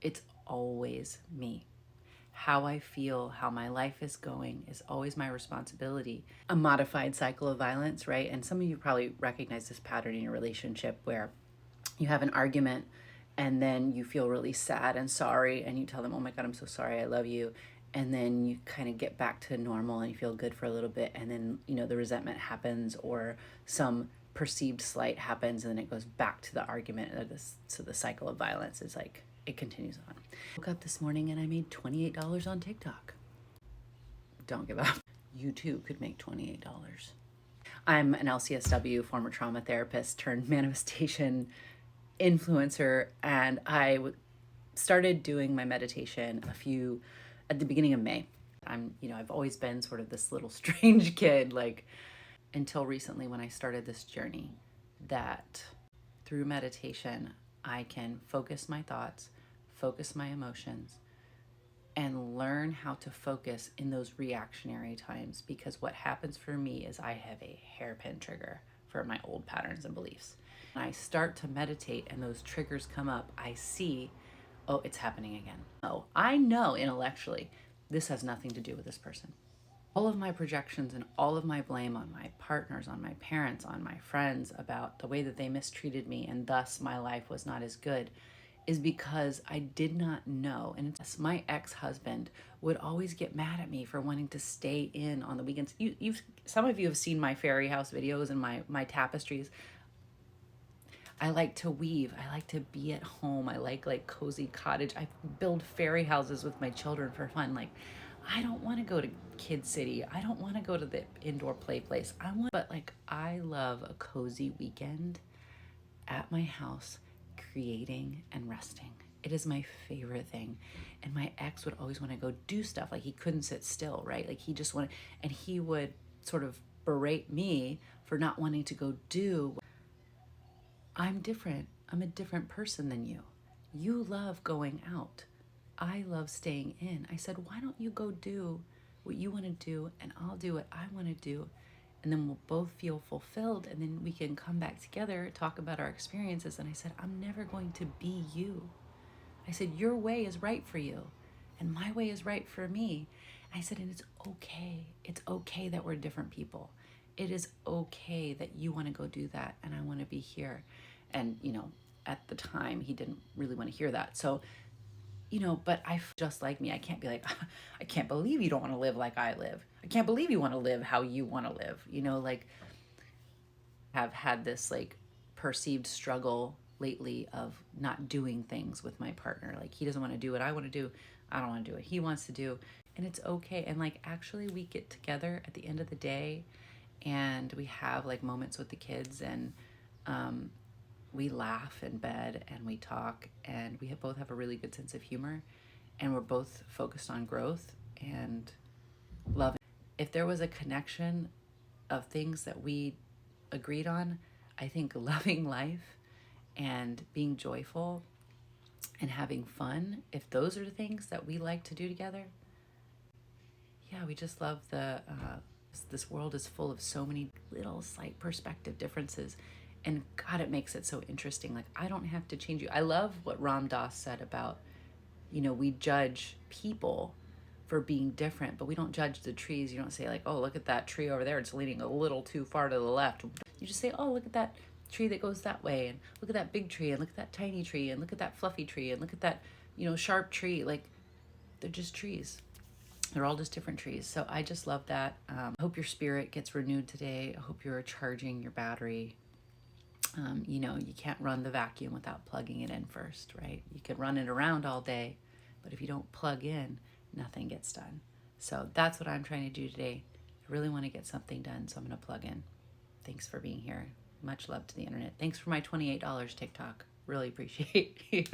It's always me. How I feel, how my life is going is always my responsibility. A modified cycle of violence, right? And some of you probably recognize this pattern in your relationship where you have an argument and then you feel really sad and sorry and you tell them, oh my God, I'm so sorry, I love you. And then you kind of get back to normal and you feel good for a little bit. And then, the resentment happens or some perceived slight happens and then it goes back to the argument. So the cycle of violence is like, it continues on. I woke up this morning and I made $28 on TikTok. Don't give up. You too could make $28. I'm an LCSW, former trauma therapist turned manifestation influencer, and I started doing my meditation at the beginning of May. I've always been sort of this little strange kid, like until recently when I started this journey that through meditation, I can focus my thoughts, focus my emotions, and learn how to focus in those reactionary times, because what happens for me is I have a hairpin trigger for my old patterns and beliefs. When I start to meditate and those triggers come up, I see, oh, it's happening again. Oh, I know intellectually this has nothing to do with this person. All of my projections and all of my blame on my partners, on my parents, on my friends about the way that they mistreated me and thus my life was not as good is because I did not know. And my ex-husband would always get mad at me for wanting to stay in on the weekends. Some of you have seen my fairy house videos and my tapestries. I like to weave. I like to be at home. I like cozy cottage. I build fairy houses with my children for fun. Like, I don't want to go to Kid City. I don't want to go to the indoor play place. But I love a cozy weekend at my house, creating and resting. It is my favorite thing. And my ex would always want to go do stuff. Like, he couldn't sit still, right? Like, he just wanted, and he would sort of berate me for not wanting to go do. I'm different. I'm a different person than you. You love going out. I love staying in. I said, why don't you go do what you want to do and I'll do what I want to do, and then we'll both feel fulfilled, and then we can come back together, talk about our experiences. And I said, I'm never going to be you. I said, your way is right for you and my way is right for me. I said, and it's okay. It's okay that we're different people. It is okay that you want to go do that and I want to be here. And, at the time he didn't really want to hear that. So, but I just like me. I can't be like, I can't believe you don't want to live like I live. I can't believe you want to live how you want to live. Have had this perceived struggle lately of not doing things with my partner. Like, he doesn't want to do what I want to do. I don't want to do what he wants to do. And it's okay. And actually we get together at the end of the day and we have moments with the kids, and we laugh in bed and we talk, and we both have a really good sense of humor, and we're both focused on growth and love. If there was a connection of things that we agreed on, I think loving life and being joyful and having fun, if those are the things that we like to do together, yeah, we just love this world is full of so many little slight perspective differences. And God, it makes it so interesting. I don't have to change you. I love what Ram Dass said about, we judge people for being different, but we don't judge the trees. You don't say oh, look at that tree over there. It's leaning a little too far to the left. You just say, oh, look at that tree that goes that way, and look at that big tree, and look at that tiny tree, and look at that fluffy tree, and look at that, sharp tree. They're just trees. They're all just different trees. So I just love that. I hope your spirit gets renewed today. I hope you're charging your battery. You can't run the vacuum without plugging it in first, right? You could run it around all day, but if you don't plug in, nothing gets done. So that's what I'm trying to do today. I really want to get something done, so I'm going to plug in. Thanks for being here. Much love to the internet. Thanks for my $28 TikTok. Really appreciate you.